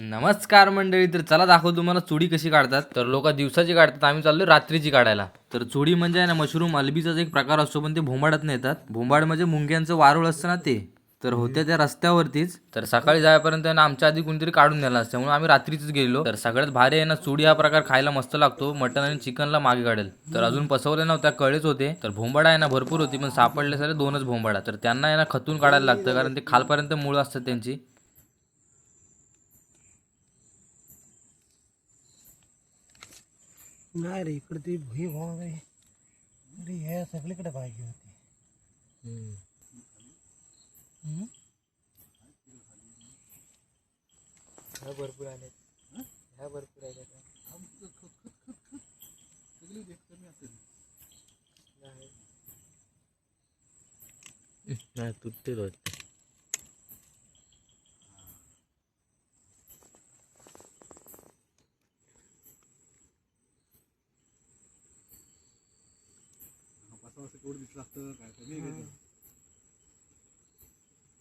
नमस्कार मंडळी. तर चला दाखवतो तुम्हाला चुडी कशी काढतात. तर लोक दिवसाची काढतात, आम्ही चाललो रात्रीची काढायला. तर चुडी म्हणजे आहे ना मशरूम अल्बीचाच एक प्रकार असतो, पण ते भोंबाडात नेतात. भोंबाड म्हणजे मुंग्यांचं वारूळ असतं ना ते. तर होत्या त्या रस्त्यावरतीच. तर सकाळी जायपर्यंत आहे ना आमच्या आधी कोणतरी काढून नेला असतं, म्हणून आम्ही रात्रीच गेलो. तर सगळ्यात भारी आहे ना चुडी हा प्रकार खायला मस्त लागतो. मटन आणि चिकनला मागे काढेल. तर अजून पसवले नव्हत्या, कळेच होते. तर भोंबाडा आहे ना भरपूर होती, पण सापडले सगळे 2च भोंबाडा. तर त्यांना आहे ना खतून काढायला लागतं, कारण ते खालपर्यंत मूळ असतात त्यांची. नाही रे, इकडे ती भुई भाव आहे. अरे हे सगळीकडे पाहिजे होती. ह्या भरपूर आले, ह्या भरपूर आले. नाही तुटते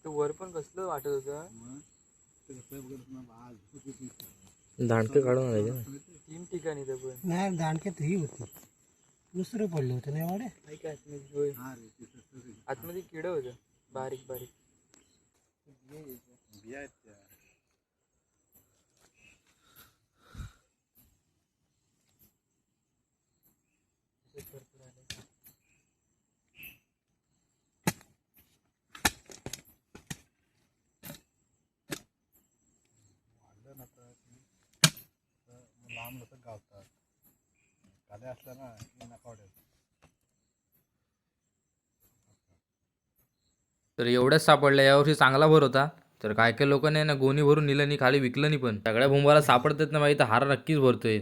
वर पण कसलं वाटत होतं. दांडके काढून आणायचे ना. 3 ठिकाणी तर पण नाही, दांडक्यात ही होती. दुसरं पडलं होतं नाही वाडे. आतमध्ये आतमध्ये किड होतं बारीक बारीक. भरपूर आले. लांब लचक गावतात काले असल्या ना नकावड्यात. तर एवढ्याच सापडल्या. यावर्षी चांगला भर होता. तर काय काय लोकांनी ना गोणी भरून नेलं नाही, खाली विकलं नाही. पण सगळ्या भोंबाला सापडतात ना माहिती, हार नक्कीच भरतोय.